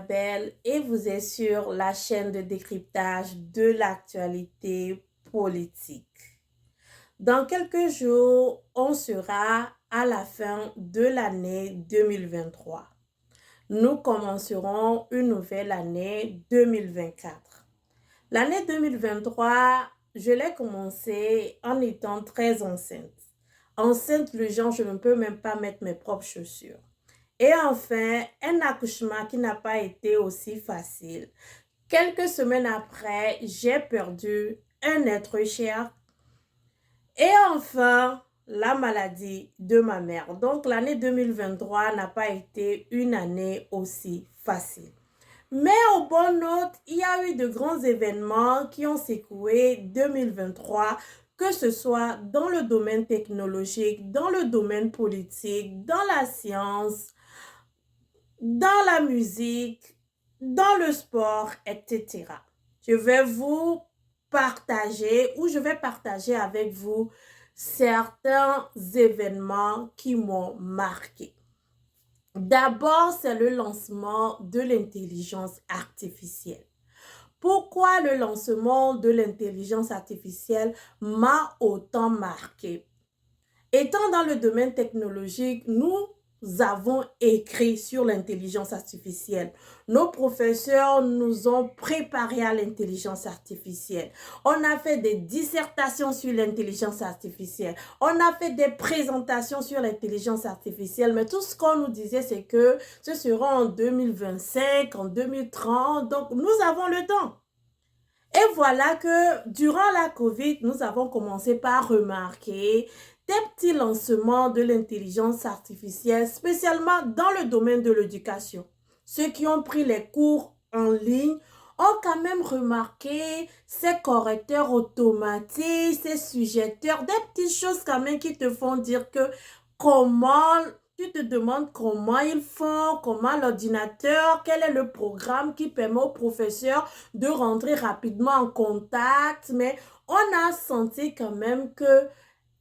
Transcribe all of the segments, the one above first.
Annabelle et vous êtes sur la chaîne de décryptage de l'actualité politique. Dans quelques jours, on sera à la fin de l'année 2023. Nous commencerons une nouvelle année 2024. L'année 2023, je l'ai commencée en étant très enceinte. Enceinte, le genre, je ne peux même pas mettre mes propres chaussures. Et enfin, un accouchement qui n'a pas été aussi facile. Quelques semaines après, j'ai perdu un être cher. Et enfin, la maladie de ma mère. Donc, l'année 2023 n'a pas été une année aussi facile. Mais au bon note, il y a eu de grands événements qui ont secoué 2023, que ce soit dans le domaine technologique, dans le domaine politique, dans la science, dans la musique, dans le sport, etc. Je vais vous partager ou je vais partager avec vous certains événements qui m'ont marqué. D'abord, c'est le lancement de l'intelligence artificielle. Pourquoi le lancement de l'intelligence artificielle m'a autant marqué? Étant dans le domaine technologique, nous avons écrit sur l'intelligence artificielle. Nos professeurs nous ont préparés à l'intelligence artificielle. On a fait des dissertations sur l'intelligence artificielle. On a fait des présentations sur l'intelligence artificielle. Mais tout ce qu'on nous disait, c'est que ce sera en 2025, en 2030. Donc, nous avons le temps. Et voilà que durant la COVID, nous avons commencé par remarquer des petits lancements de l'intelligence artificielle, spécialement dans le domaine de l'éducation. Ceux qui ont pris les cours en ligne ont quand même remarqué ces correcteurs automatiques, ces sujetteurs, des petites choses quand même qui te font dire que comment, tu te demandes comment ils font, comment l'ordinateur, quel est le programme qui permet au professeur de rentrer rapidement en contact. Mais on a senti quand même que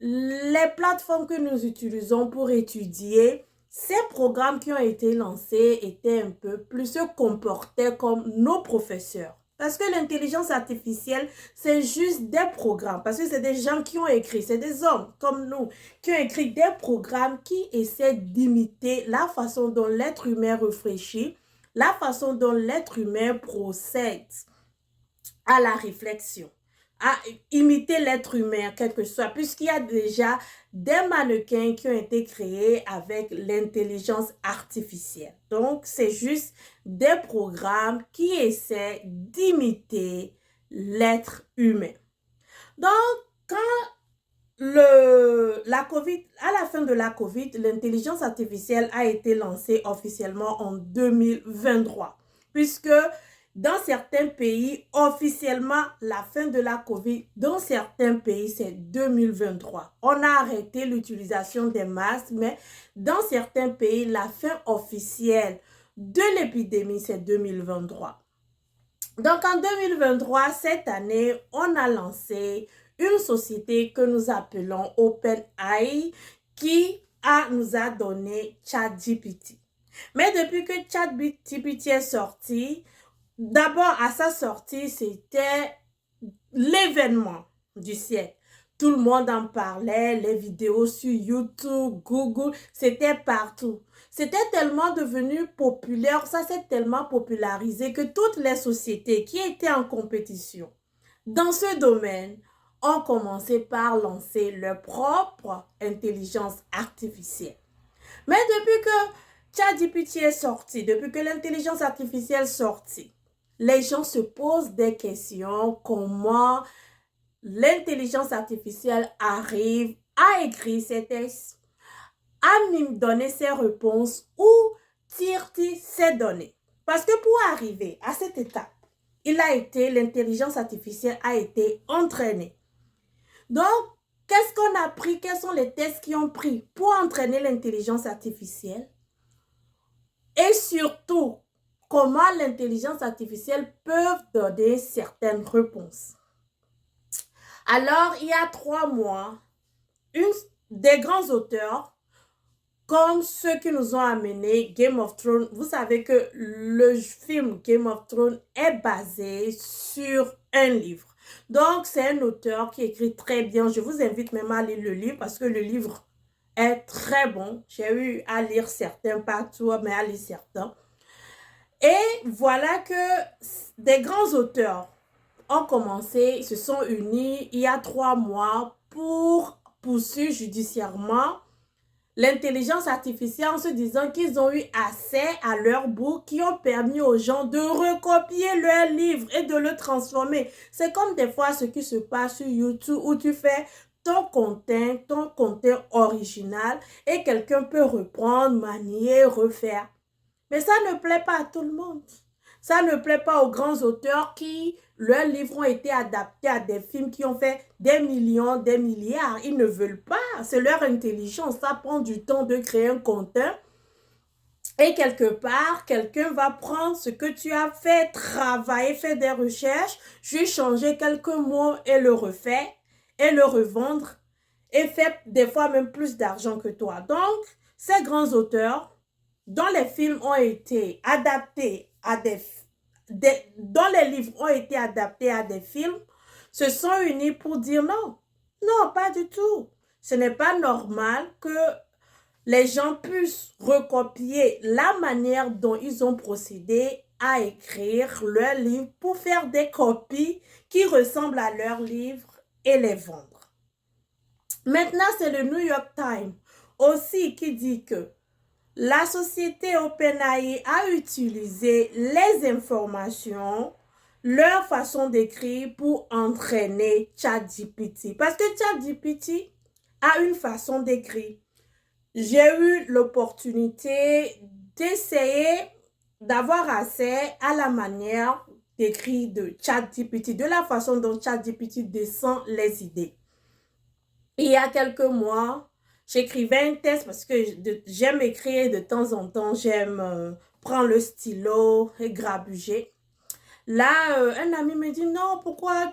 les plateformes que nous utilisons pour étudier, ces programmes qui ont été lancés étaient un peu plus, se comportaient comme nos professeurs. Parce que l'intelligence artificielle, c'est juste des programmes. Parce que c'est des gens qui ont écrit, c'est des hommes comme nous, qui ont écrit des programmes qui essaient d'imiter la façon dont l'être humain réfléchit, la façon dont l'être humain procède à la réflexion, à imiter l'être humain, quel que soit, puisqu'il y a déjà des mannequins qui ont été créés avec l'intelligence artificielle. Donc, c'est juste des programmes qui essaient d'imiter l'être humain. Donc, quand la COVID, à la fin de la COVID, l'intelligence artificielle a été lancée officiellement en 2023, puisque dans certains pays, officiellement, la fin de la COVID, dans certains pays, c'est 2023. On a arrêté l'utilisation des masques, mais dans certains pays, la fin officielle de l'épidémie, c'est 2023. Donc, en 2023, cette année, on a lancé une société que nous appelons OpenAI qui nous a donné ChatGPT. Mais depuis que ChatGPT est sorti, d'abord à sa sortie, c'était l'événement du siècle. Tout le monde en parlait, les vidéos sur YouTube, Google, c'était partout. C'était tellement devenu populaire, ça s'est tellement popularisé que toutes les sociétés qui étaient en compétition dans ce domaine ont commencé par lancer leur propre intelligence artificielle. Mais depuis que ChatGPT est sorti, depuis que l'intelligence artificielle est sortie, les gens se posent des questions, comment l'intelligence artificielle arrive à écrire ses textes, à me donner ses réponses ou tire-t-il ses données. Parce que pour arriver à cette étape, l'intelligence artificielle a été entraînée. Donc, qu'est-ce qu'on a pris? Quels sont les tests qui ont pris pour entraîner l'intelligence artificielle? Et surtout, comment l'intelligence artificielle peut donner certaines réponses. Alors, il y a 3 mois, des grands auteurs comme ceux qui nous ont amené Game of Thrones. Vous savez que le film Game of Thrones est basé sur un livre. Donc, c'est un auteur qui écrit très bien. Je vous invite même à lire le livre parce que le livre est très bon. J'ai eu à lire certains, pas tout, mais à lire certains. Et voilà que des grands auteurs ont commencé, se sont unis il y a 3 mois pour poursuivre judiciairement l'intelligence artificielle en se disant qu'ils ont eu accès à leur book qui ont permis aux gens de recopier leur livre et de le transformer. C'est comme des fois ce qui se passe sur YouTube où tu fais ton contenu original et quelqu'un peut reprendre, manier, refaire. Mais ça ne plaît pas à tout le monde. Ça ne plaît pas aux grands auteurs qui, leurs livres ont été adaptés à des films qui ont fait des millions, des milliards. Ils ne veulent pas. C'est leur intelligence. Ça prend du temps de créer un contenu. Et quelque part, quelqu'un va prendre ce que tu as fait, travailler, faire des recherches, juste changer quelques mots et le refaire et le revendre et faire des fois même plus d'argent que toi. Donc, ces grands auteurs dont les films ont été adaptés à dont les livres ont été adaptés à des films, se sont unis pour dire non. Non, pas du tout. Ce n'est pas normal que les gens puissent recopier la manière dont ils ont procédé à écrire leur livre pour faire des copies qui ressemblent à leurs livres et les vendre. Maintenant, c'est le New York Times aussi qui dit que la société OpenAI a utilisé les informations, leur façon d'écrire pour entraîner ChatGPT. Parce que ChatGPT a une façon d'écrire. J'ai eu l'opportunité d'essayer d'avoir accès à la manière d'écrire de ChatGPT, de la façon dont ChatGPT descend les idées. Il y a quelques mois, j'écrivais un texte parce que j'aime écrire de temps en temps, j'aime prendre le stylo et grabuger. Là, un ami me dit, non, pourquoi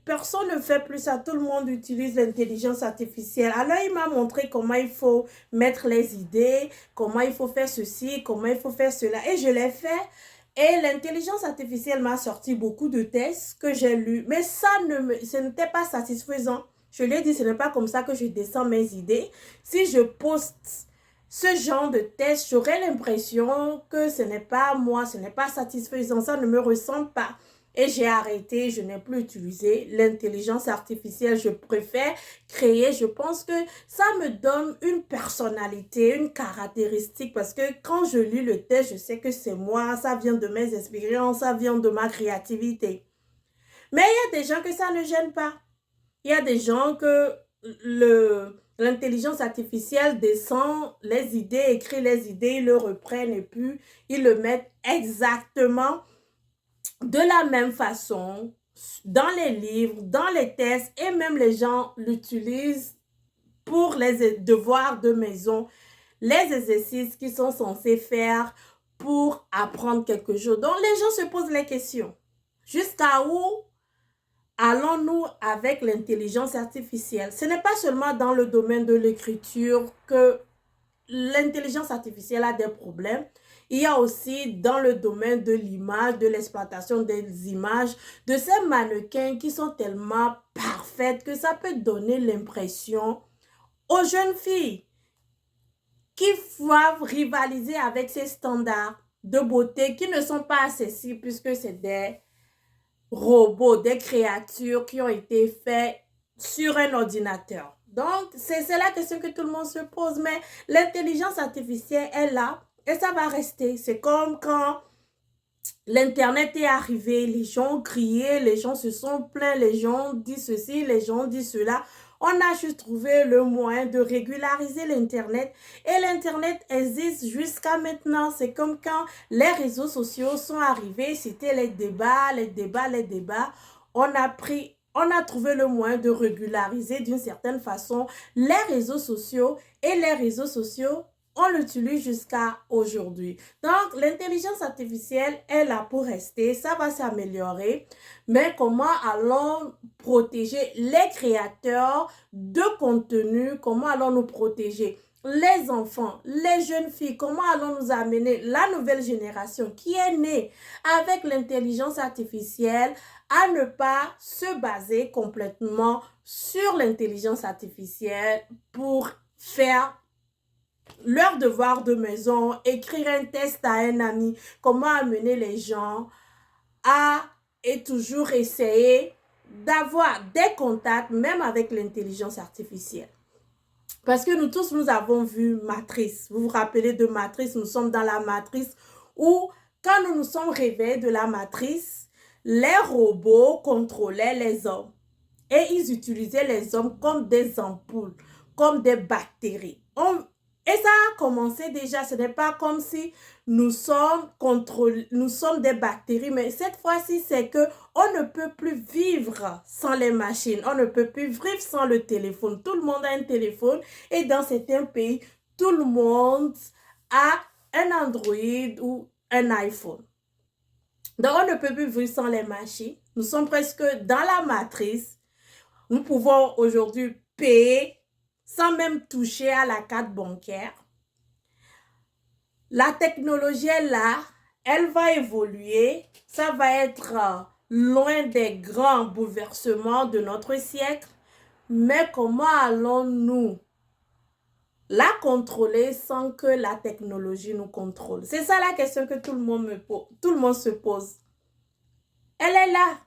personne ne fait plus ça, tout le monde utilise l'intelligence artificielle. Alors, il m'a montré comment il faut mettre les idées, comment il faut faire ceci, comment il faut faire cela. Et je l'ai fait. Et l'intelligence artificielle m'a sorti beaucoup de textes que j'ai lus. Mais ce n'était pas satisfaisant. Je lui ai dit, ce n'est pas comme ça que je descends mes idées. Si je poste ce genre de test, j'aurais l'impression que ce n'est pas moi, ce n'est pas satisfaisant, ça ne me ressemble pas. Et j'ai arrêté, je n'ai plus utilisé l'intelligence artificielle. Je préfère créer, je pense que ça me donne une personnalité, une caractéristique. Parce que quand je lis le test, je sais que c'est moi, ça vient de mes expériences, ça vient de ma créativité. Mais il y a des gens que ça ne gêne pas. Il y a des gens que l'intelligence artificielle descend les idées, écrit les idées, ils le reprennent et puis ils le mettent exactement de la même façon dans les livres, dans les tests et même les gens l'utilisent pour les devoirs de maison, les exercices qu'ils sont censés faire pour apprendre quelque chose. Donc les gens se posent les questions. Jusqu'à où allons-nous avec l'intelligence artificielle? Ce n'est pas seulement dans le domaine de l'écriture que l'intelligence artificielle a des problèmes. Il y a aussi dans le domaine de l'image, de l'exploitation des images, de ces mannequins qui sont tellement parfaites que ça peut donner l'impression aux jeunes filles qui doivent rivaliser avec ces standards de beauté qui ne sont pas accessibles puisque c'est des robots, des créatures qui ont été faites sur un ordinateur. Donc, c'est la question que tout le monde se pose. Mais l'intelligence artificielle est là et ça va rester. C'est comme quand l'Internet est arrivé, les gens ont crié, les gens se sont plaints, les gens disent ceci, les gens disent cela. On a juste trouvé le moyen de régulariser l'Internet. Et l'Internet existe jusqu'à maintenant. C'est comme quand les réseaux sociaux sont arrivés, c'était les débats, les débats, les débats. On a trouvé le moyen de régulariser d'une certaine façon les réseaux sociaux. Et les réseaux sociaux, on l'utilise jusqu'à aujourd'hui. Donc, l'intelligence artificielle est là pour rester. Ça va s'améliorer. Mais comment allons protéger les créateurs de contenu? Comment allons-nous protéger les enfants, les jeunes filles, comment allons-nous amener la nouvelle génération qui est née avec l'intelligence artificielle à ne pas se baser complètement sur l'intelligence artificielle pour faire leur devoir de maison, écrire un test à un ami, comment amener les gens à et toujours essayer d'avoir des contacts même avec l'intelligence artificielle. Parce que nous tous, nous avons vu Matrice. Vous vous rappelez de Matrice? Nous sommes dans la matrice où, quand nous nous sommes réveillés de la matrice, les robots contrôlaient les hommes. Et ils utilisaient les hommes comme des ampoules, comme des bactéries. Et ça a commencé déjà, ce n'est pas comme si nous sommes des bactéries, mais cette fois-ci, c'est que on ne peut plus vivre sans les machines, on ne peut plus vivre sans le téléphone. Tout le monde a un téléphone et dans certains pays, tout le monde a un Android ou un iPhone. Donc, on ne peut plus vivre sans les machines. Nous sommes presque dans la matrice. Nous pouvons aujourd'hui payer sans même toucher à la carte bancaire. La technologie est là, elle va évoluer, ça va être loin des grands bouleversements de notre siècle, mais comment allons-nous la contrôler sans que la technologie nous contrôle? C'est ça la question que tout le monde se pose. Elle est là.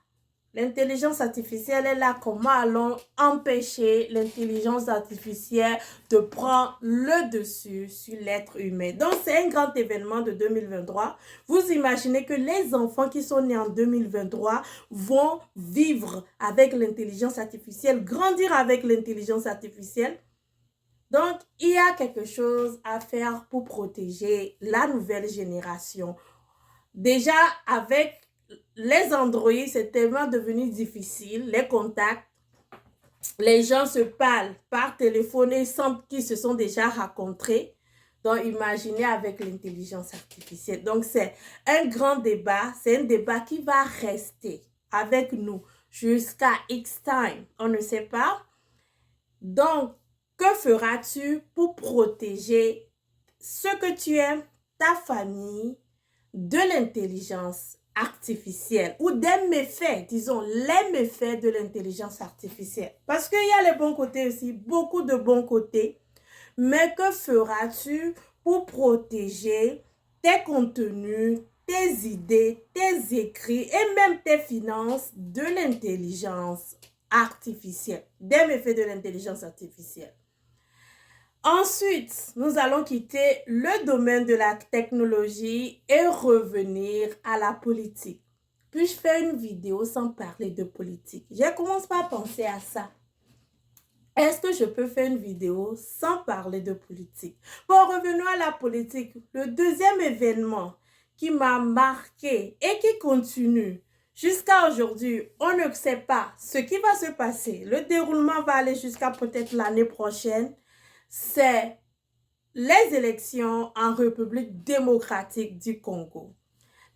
L'intelligence artificielle est là. Comment allons empêcher l'intelligence artificielle de prendre le dessus sur l'être humain? Donc, c'est un grand événement de 2023. Vous imaginez que les enfants qui sont nés en 2023 vont vivre avec l'intelligence artificielle, grandir avec l'intelligence artificielle. Donc, il y a quelque chose à faire pour protéger la nouvelle génération. Déjà, avec les Android, c'est tellement devenu difficile, les contacts. Les gens se parlent par téléphone et semble qu'ils se sont déjà rencontrés. Donc, imaginez avec l'intelligence artificielle. Donc, c'est un grand débat. C'est un débat qui va rester avec nous jusqu'à X time. On ne sait pas. Donc, que feras-tu pour protéger ce que tu aimes, ta famille, de l'intelligence artificielle ou des méfaits, disons les méfaits de l'intelligence artificielle? Parce qu'il y a les bons côtés aussi, beaucoup de bons côtés. Mais que feras-tu pour protéger tes contenus, tes idées, tes écrits et même tes finances de l'intelligence artificielle, des méfaits de l'intelligence artificielle? Ensuite, nous allons quitter le domaine de la technologie et revenir à la politique. Puis-je faire une vidéo sans parler de politique? Je commence par penser à ça. Est-ce que je peux faire une vidéo sans parler de politique? Bon, revenons à la politique. Le deuxième événement qui m'a marqué et qui continue jusqu'à aujourd'hui, on ne sait pas ce qui va se passer. Le déroulement va aller jusqu'à peut-être l'année prochaine. C'est les élections en République démocratique du Congo.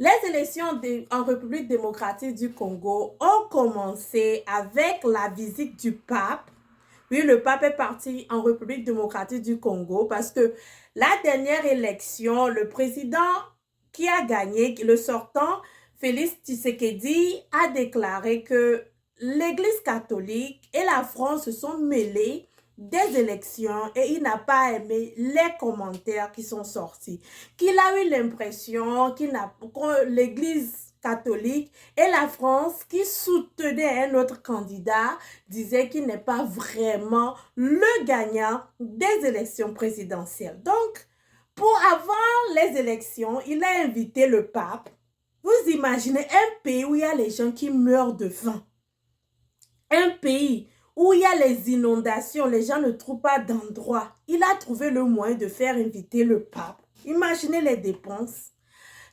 Les élections en République démocratique du Congo ont commencé avec la visite du pape. Oui, le pape est parti en République démocratique du Congo parce que la dernière élection, le président qui a gagné, le sortant, Félix Tshisekedi, a déclaré que l'Église catholique et la France se sont mêlés des élections et il n'a pas aimé les commentaires qui sont sortis. Qu'il a eu l'impression que l'Église catholique et la France qui soutenait un autre candidat disaient qu'il n'est pas vraiment le gagnant des élections présidentielles. Donc, pour avant les élections, il a invité le pape. Vous imaginez un pays où il y a les gens qui meurent de faim. Un pays où il y a les inondations, les gens ne trouvent pas d'endroit. Il a trouvé le moyen de faire inviter le pape. Imaginez les dépenses.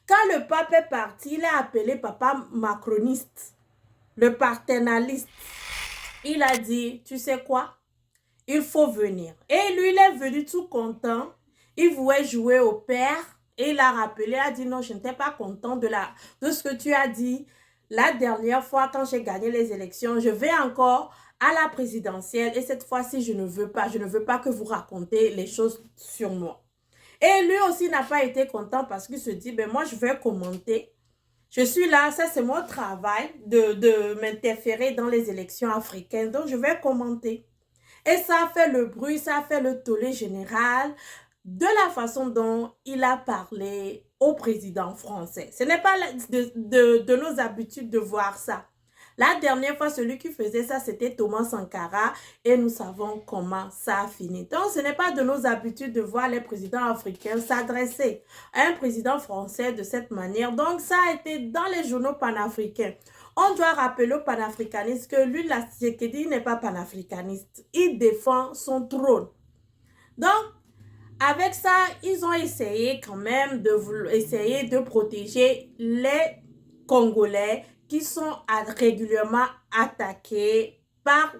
Quand le pape est parti, il a appelé papa macroniste, le paternaliste. Il a dit, tu sais quoi? Il faut venir. Et lui, il est venu tout content. Il voulait jouer au père. Et il a rappelé, il a dit, non, je n'étais pas content de ce que tu as dit la dernière fois quand j'ai gagné les élections. Je vais encore à la présidentielle et cette fois-ci, je ne veux pas que vous racontez les choses sur moi. Et lui aussi n'a pas été content parce qu'il se dit, ben moi, je vais commenter. Je suis là, ça c'est mon travail de m'interférer dans les élections africaines, donc je vais commenter. Et ça a fait le bruit, ça a fait le tollé général de la façon dont il a parlé au président français. Ce n'est pas de nos habitudes de voir ça. La dernière fois, celui qui faisait ça, c'était Thomas Sankara et nous savons comment ça a fini. Donc, ce n'est pas de nos habitudes de voir les présidents africains s'adresser à un président français de cette manière. Donc, ça a été dans les journaux panafricains. On doit rappeler aux panafricanistes que lui, la Tshisekedi, n'est pas panafricaniste. Il défend son trône. Donc, avec ça, ils ont essayé quand même essayer de protéger les Congolais qui sont régulièrement attaqués par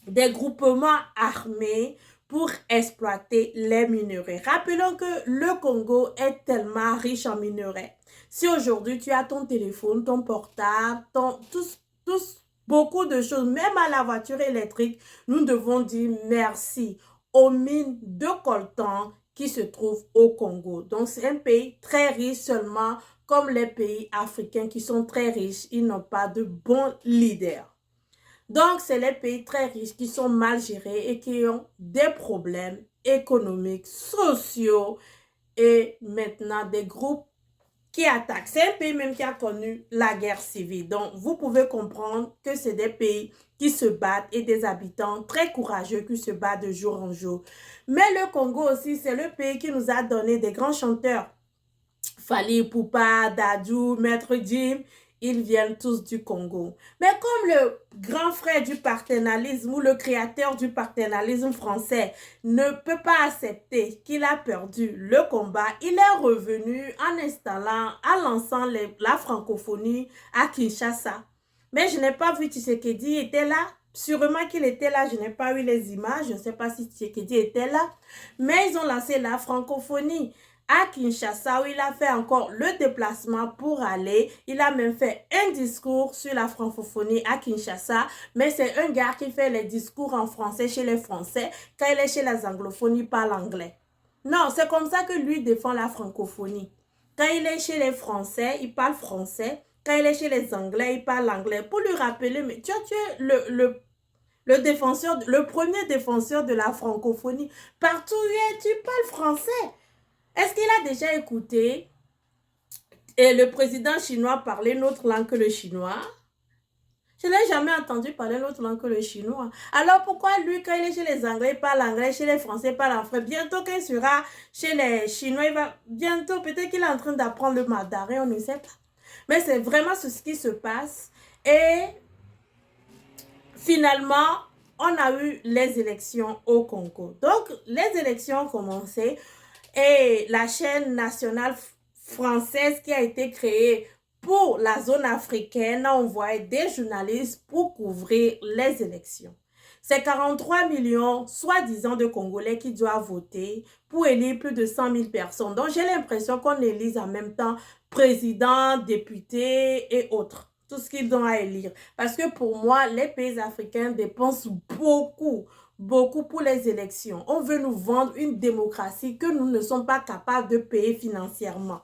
des groupements armés pour exploiter les minerais. Rappelons que le Congo est tellement riche en minerais. Si aujourd'hui tu as ton téléphone, ton portable, beaucoup de choses, même à la voiture électrique, nous devons dire merci aux mines de coltan qui se trouvent au Congo. Donc c'est un pays très riche seulement, comme les pays africains qui sont très riches, ils n'ont pas de bons leaders. Donc, c'est les pays très riches qui sont mal gérés et qui ont des problèmes économiques, sociaux et maintenant des groupes qui attaquent. C'est un pays même qui a connu la guerre civile. Donc, vous pouvez comprendre que c'est des pays qui se battent et des habitants très courageux qui se battent de jour en jour. Mais le Congo aussi, c'est le pays qui nous a donné des grands chanteurs. Fally Ipupa, Dadju, Maître Jim, ils viennent tous du Congo. Mais comme le grand frère du paternalisme ou le créateur du paternalisme français ne peut pas accepter qu'il a perdu le combat, il est revenu en lançant la francophonie à Kinshasa. Mais je n'ai pas vu Tshisekedi était là. Sûrement qu'il était là, je n'ai pas eu les images, je ne sais pas si Tshisekedi était là. Mais ils ont lancé la francophonie à Kinshasa où il a fait encore le déplacement pour aller. Il a même fait un discours sur la francophonie à Kinshasa, mais c'est un gars qui fait les discours en français chez les Français. Quand il est chez les anglophones, il parle anglais. Non, c'est comme ça que lui défend la francophonie. Quand il est chez les Français, il parle français. Quand il est chez les Anglais, il parle anglais. Pour lui rappeler, mais tu es le premier défenseur de la francophonie. Partout où tu parles français. Est-ce qu'il a déjà écouté le président chinois parler une autre langue que le chinois? Je n'ai jamais entendu parler une autre langue que le chinois. Alors pourquoi lui, quand il est chez les Anglais, il parle anglais, chez les Français, il parle français? Bientôt quand il sera chez les Chinois, bientôt, peut-être qu'il est en train d'apprendre le mandarin, on ne sait pas. Mais c'est vraiment ce qui se passe. Et finalement, on a eu les élections au Congo. Donc, les élections ont commencé. Et la chaîne nationale française qui a été créée pour la zone africaine a envoyé des journalistes pour couvrir les élections. C'est 43 millions, soi-disant, de Congolais qui doivent voter pour élire plus de 100 000 personnes. Donc, j'ai l'impression qu'on élise en même temps président, député et autres. Tout ce qu'ils ont à élire. Parce que pour moi, les pays africains dépensent beaucoup pour les élections. On veut nous vendre une démocratie que nous ne sommes pas capables de payer financièrement.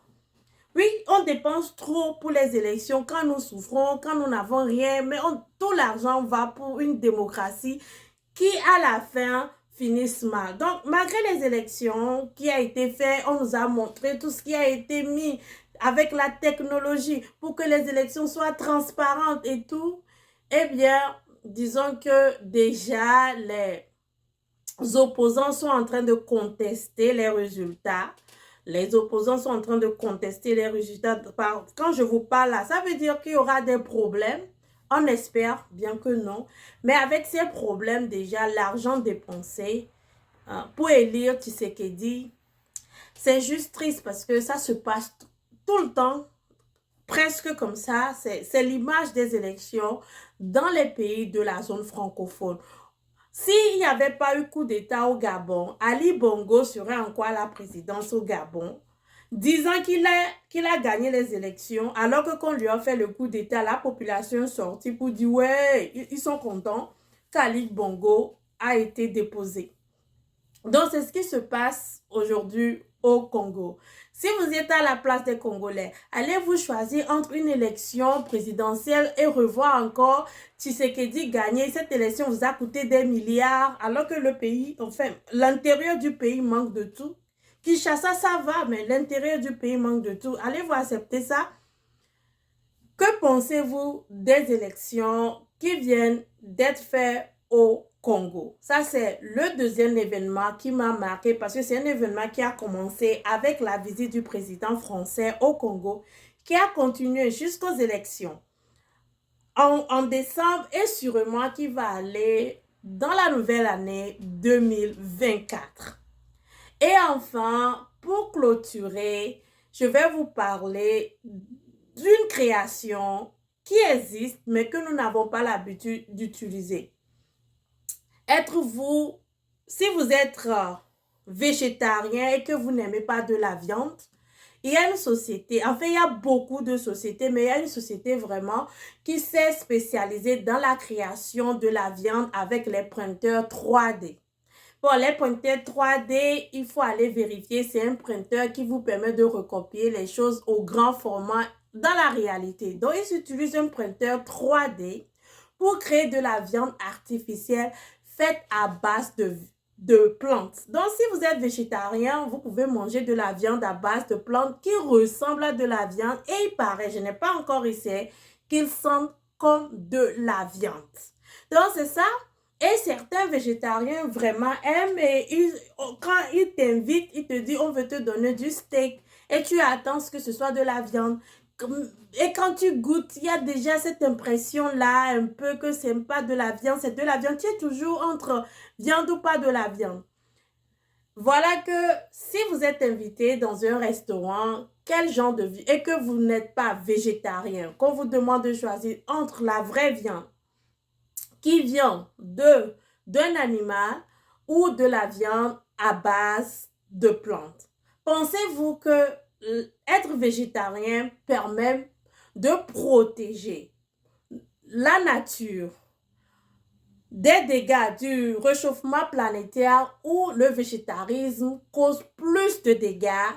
Oui, on dépense trop pour les élections quand nous souffrons, quand nous n'avons rien, mais tout l'argent va pour une démocratie qui, à la fin, finissent mal. Donc, malgré les élections qui a été faites, on nous a montré tout ce qui a été mis avec la technologie pour que les élections soient transparentes et tout. Eh bien, disons que déjà, les opposants sont en train de contester les résultats. Les opposants sont en train de contester les résultats. Quand je vous parle là, ça veut dire qu'il y aura des problèmes. On espère, bien que non. Mais avec ces problèmes, déjà, l'argent dépensé pour élire Tshisekedi, c'est juste triste parce que ça se passe tout le temps, presque comme ça. C'est l'image des élections dans les pays de la zone francophone. S'il n'y avait pas eu coup d'État au Gabon, Ali Bongo serait encore à la présidence au Gabon, disant qu'il a gagné les élections, alors que quand lui a fait le coup d'État, la population est sortie pour dire « Ouais, ils sont contents ». qu'Ali Bongo a été déposé. Donc, c'est ce qui se passe aujourd'hui au Congo. Si vous êtes à la place des Congolais, allez-vous choisir entre une élection présidentielle et revoir encore Tshisekedi gagner? Cette élection vous a coûté des milliards, alors que le pays, enfin, l'intérieur du pays manque de tout. Kinshasa, ça va, mais l'intérieur du pays manque de tout. Allez-vous accepter ça? Que pensez-vous des élections qui viennent d'être faites au Congo? Ça, c'est le deuxième événement qui m'a marqué parce que c'est un événement qui a commencé avec la visite du président français au Congo, qui a continué jusqu'aux élections en décembre et sûrement qui va aller dans la nouvelle année 2024. Et enfin, pour clôturer, je vais vous parler d'une création qui existe mais que nous n'avons pas l'habitude d'utiliser. Si vous êtes végétarien et que vous n'aimez pas de la viande, il y a une société, en fait il y a beaucoup de sociétés, mais il y a une société vraiment qui s'est spécialisée dans la création de la viande avec les printeurs 3D. Pour les printeurs 3D, il faut aller vérifier, c'est un printeur qui vous permet de recopier les choses au grand format dans la réalité. Donc, ils utilisent un printeur 3D pour créer de la viande artificielle faite à base de plantes. Donc, si vous êtes végétarien, vous pouvez manger de la viande à base de plantes qui ressemble à de la viande. Et il paraît, je n'ai pas encore essayé, qu'ils sentent comme de la viande. Donc, c'est ça. Et certains végétariens vraiment aiment et quand ils t'invitent, ils te disent on veut te donner du steak et tu attends que ce soit de la viande. Et quand tu goûtes, il y a déjà cette impression-là un peu que c'est pas de la viande, c'est de la viande. Tu es toujours entre viande ou pas de la viande. Voilà que si vous êtes invité dans un restaurant, quel genre de vie et que vous n'êtes pas végétarien, qu'on vous demande de choisir entre la vraie viande qui vient d'un animal ou de la viande à base de plantes. Pensez-vous que être végétarien permet de protéger la nature des dégâts du réchauffement planétaire ou le végétarisme cause plus de dégâts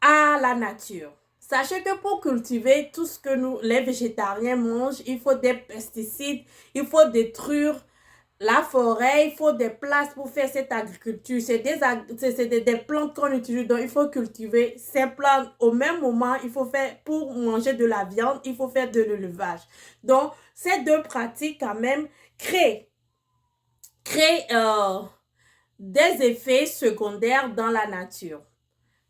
à la nature? Sachez que pour cultiver tout ce que les végétariens mangent, il faut des pesticides, il faut détruire la forêt, il faut des places pour faire cette agriculture. C'est des plantes qu'on utilise, donc il faut cultiver ces plantes. Au même moment, il faut faire, pour manger de la viande, il faut faire de l'élevage. Donc, ces deux pratiques quand même créent des effets secondaires dans la nature.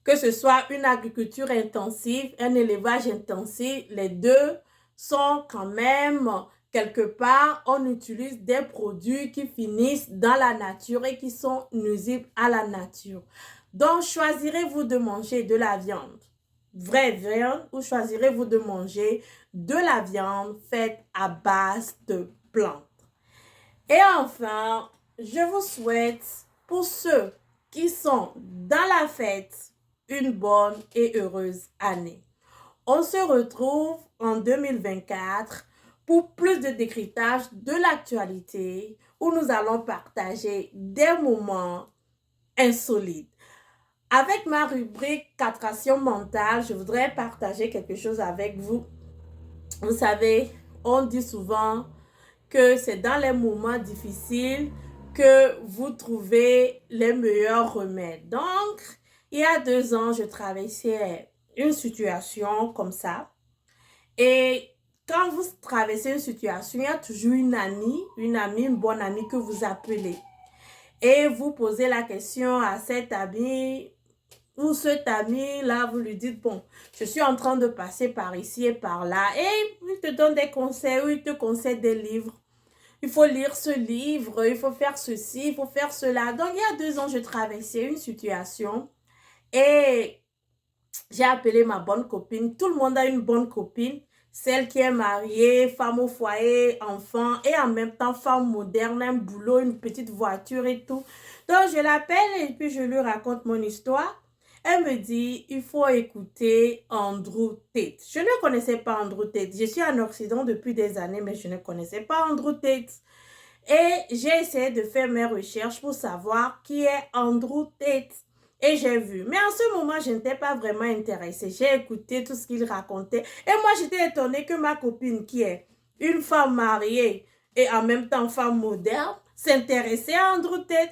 Que ce soit une agriculture intensive, un élevage intensif, les deux sont quand même, quelque part, on utilise des produits qui finissent dans la nature et qui sont nuisibles à la nature. Donc, choisirez-vous de manger de la viande, vraie viande, ou choisirez-vous de manger de la viande faite à base de plantes? Et enfin, je vous souhaite, pour ceux qui sont dans la fête, une bonne et heureuse année. On se retrouve en 2024 pour plus de décryptage de l'actualité où nous allons partager des moments insolites. Avec ma rubrique Castration mentale, je voudrais partager quelque chose avec vous. Vous savez, on dit souvent que c'est dans les moments difficiles que vous trouvez les meilleurs remèdes. Donc, il y a 2 ans, je traversais une situation comme ça. Et quand vous traversez une situation, il y a toujours une amie, une bonne amie que vous appelez. Et vous posez la question à cette amie ou cet ami-là, vous lui dites, bon, je suis en train de passer par ici et par là. Et il te donne des conseils ou il te conseille des livres. Il faut lire ce livre, il faut faire ceci, il faut faire cela. Donc, il y a 2 ans, je traversais une situation et j'ai appelé ma bonne copine. Tout le monde a une bonne copine. Celle qui est mariée, femme au foyer, enfant et en même temps femme moderne, un boulot, une petite voiture et tout. Donc, je l'appelle et puis je lui raconte mon histoire. Elle me dit, il faut écouter Andrew Tate. Je ne connaissais pas Andrew Tate. Je suis en Occident depuis des années, mais je ne connaissais pas Andrew Tate. Et j'ai essayé de faire mes recherches pour savoir qui est Andrew Tate. Et j'ai vu. Mais en ce moment, je n'étais pas vraiment intéressée. J'ai écouté tout ce qu'il racontait. Et moi, j'étais étonnée que ma copine, qui est une femme mariée et en même temps femme moderne, s'intéressait à Andrew Tate.